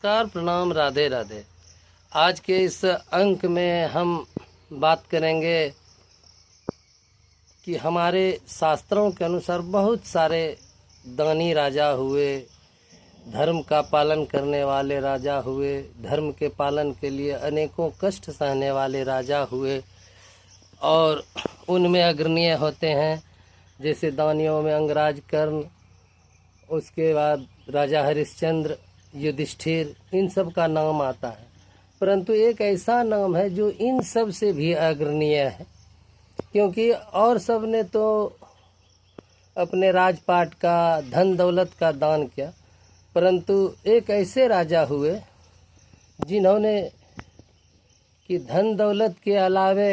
नमस्कार, प्रणाम, राधे राधे। आज के इस अंक में हम बात करेंगे कि हमारे शास्त्रों के अनुसार बहुत सारे दानी राजा हुए, धर्म का पालन करने वाले राजा हुए, धर्म के पालन के लिए अनेकों कष्ट सहने वाले राजा हुए और उनमें अग्रणीय होते हैं। जैसे दानियों में अंगराज कर्ण, उसके बाद राजा हरिश्चंद्र, युधिष्ठिर, इन सब का नाम आता है। परंतु एक ऐसा नाम है जो इन सब से भी अग्रणीय है, क्योंकि और सब ने तो अपने राजपाट का, धन दौलत का दान किया, परंतु एक ऐसे राजा हुए जिन्होंने कि धन दौलत के अलावे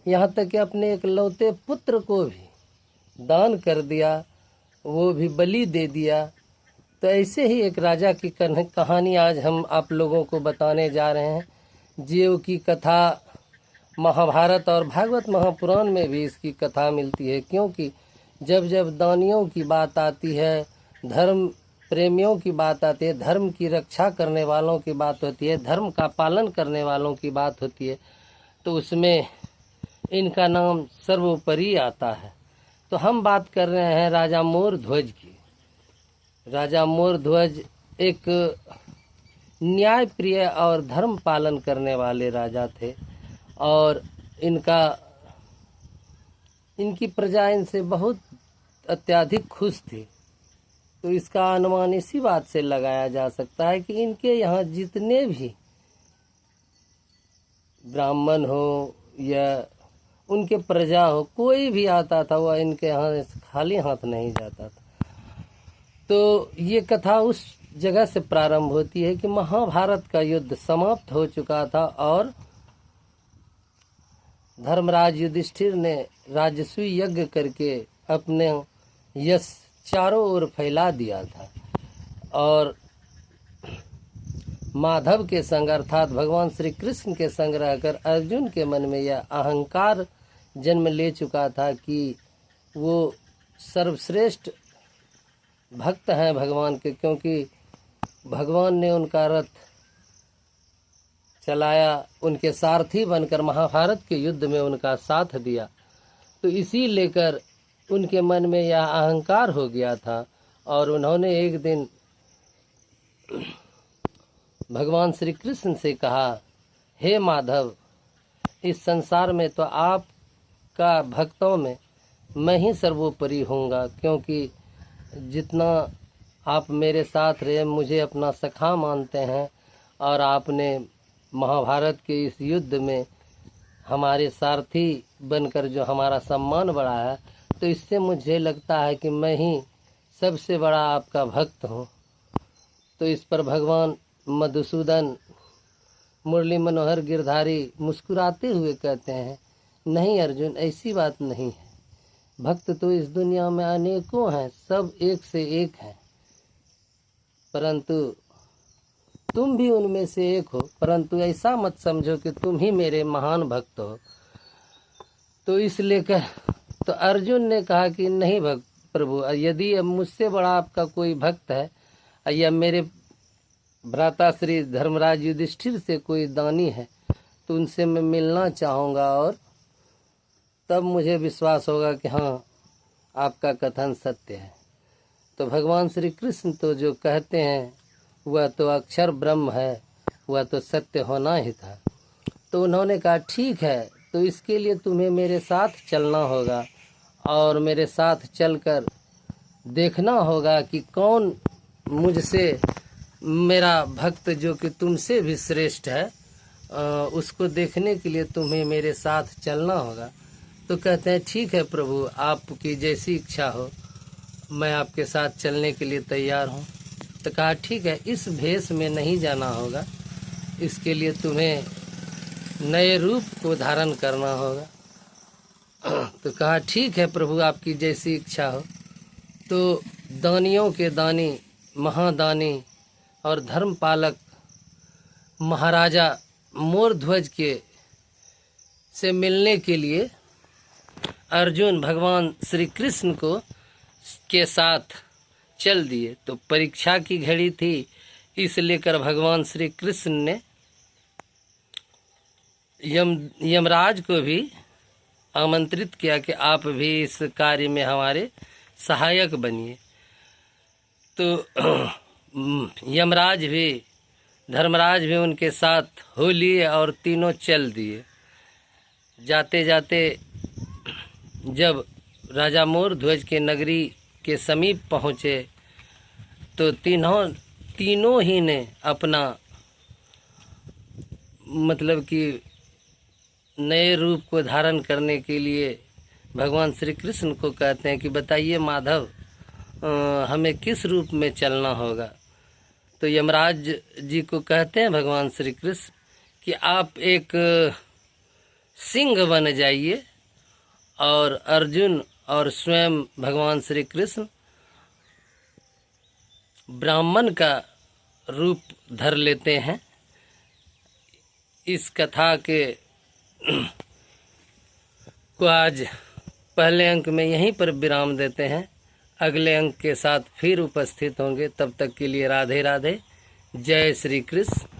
यहाँ तक कि अपने इकलौते पुत्र को भी दान कर दिया, वो भी बलि दे दिया। तो ऐसे ही एक राजा की कहानी आज हम आप लोगों को बताने जा रहे हैं, जो की कथा महाभारत और भागवत महापुराण में भी इसकी कथा मिलती है। क्योंकि जब जब दानियों की बात आती है, धर्म प्रेमियों की बात आती है, धर्म की रक्षा करने वालों की बात होती है, धर्म का पालन करने वालों की बात होती है, तो उसमें इनका नाम सर्वोपरि आता है। तो हम बात कर रहे हैं राजा मोरध्वज की। राजा मोरध्वज एक न्याय प्रिय और धर्म पालन करने वाले राजा थे और इनकी प्रजा इनसे बहुत अत्यधिक खुश थी। तो इसका अनुमान इसी बात से लगाया जा सकता है कि इनके यहाँ जितने भी ब्राह्मण हो या उनके प्रजा हो, कोई भी आता था वह इनके यहाँ खाली हाथ नहीं जाता था। तो ये कथा उस जगह से प्रारंभ होती है कि महाभारत का युद्ध समाप्त हो चुका था और धर्मराज युधिष्ठिर ने राजसूय यज्ञ करके अपने यश चारों ओर फैला दिया था और माधव के संग अर्थात भगवान श्री कृष्ण के संग रहकर अर्जुन के मन में यह अहंकार जन्म ले चुका था कि वो सर्वश्रेष्ठ भक्त हैं भगवान के, क्योंकि भगवान ने उनका रथ चलाया, उनके सारथी बनकर महाभारत के युद्ध में उनका साथ दिया। तो इसी लेकर उनके मन में यह अहंकार हो गया था और उन्होंने एक दिन भगवान श्री कृष्ण से कहा, हे माधव, इस संसार में तो आपका भक्तों में मैं ही सर्वोपरि होऊंगा, क्योंकि जितना आप मेरे साथ रहे, मुझे अपना सखा मानते हैं और आपने महाभारत के इस युद्ध में हमारे सारथी बनकर जो हमारा सम्मान बढ़ाया, तो इससे मुझे लगता है कि मैं ही सबसे बड़ा आपका भक्त हूँ। तो इस पर भगवान मधुसूदन मुरली मनोहर गिरधारी मुस्कुराते हुए कहते हैं, नहीं अर्जुन, ऐसी बात नहीं है। भक्त तो इस दुनिया में अनेकों हैं, सब एक से एक हैं, परंतु तुम भी उनमें से एक हो। परंतु ऐसा मत समझो कि तुम ही मेरे महान भक्त हो। तो इसलिए तो अर्जुन ने कहा कि नहीं प्रभु, यदि मुझसे बड़ा आपका कोई भक्त है या मेरे भ्राता श्री धर्मराज युधिष्ठिर से कोई दानी है, तो उनसे मैं मिलना चाहूँगा और तब मुझे विश्वास होगा कि हाँ, आपका कथन सत्य है। तो भगवान श्री कृष्ण तो जो कहते हैं वह तो अक्षर ब्रह्म है, वह तो सत्य होना ही था। तो उन्होंने कहा ठीक है, तो इसके लिए तुम्हें मेरे साथ चलना होगा और मेरे साथ चलकर देखना होगा कि कौन मुझसे मेरा भक्त जो कि तुमसे भी श्रेष्ठ है, उसको देखने के लिए तुम्हें मेरे साथ चलना होगा। तो कहते हैं ठीक है प्रभु, आपकी जैसी इच्छा हो, मैं आपके साथ चलने के लिए तैयार हूँ। तो कहा ठीक है, इस भेष में नहीं जाना होगा, इसके लिए तुम्हें नए रूप को धारण करना होगा। तो कहा ठीक है प्रभु, आपकी जैसी इच्छा हो। तो दानियों के दानी, महादानी और धर्मपालक महाराजा मोरध्वज के से मिलने के लिए अर्जुन भगवान श्री कृष्ण को के साथ चल दिए। तो परीक्षा की घड़ी थी इस लेकर भगवान श्री कृष्ण ने यमराज को भी आमंत्रित किया कि आप भी इस कार्य में हमारे सहायक बनिए। तो यमराज भी, धर्मराज भी उनके साथ हो लिए और तीनों चल दिए। जाते जाते जब राजा मोरध्वज के नगरी के समीप पहुँचे तो तीनों ही ने अपना मतलब कि नए रूप को धारण करने के लिए भगवान श्री कृष्ण को कहते हैं कि बताइए माधव, हमें किस रूप में चलना होगा। तो यमराज जी को कहते हैं भगवान श्री कृष्ण कि आप एक सिंह बन जाइए, और अर्जुन और स्वयं भगवान श्री कृष्ण ब्राह्मण का रूप धर लेते हैं। इस कथा के को आज पहले अंक में यहीं पर विराम देते हैं। अगले अंक के साथ फिर उपस्थित होंगे। तब तक के लिए राधे राधे। जय श्री कृष्ण।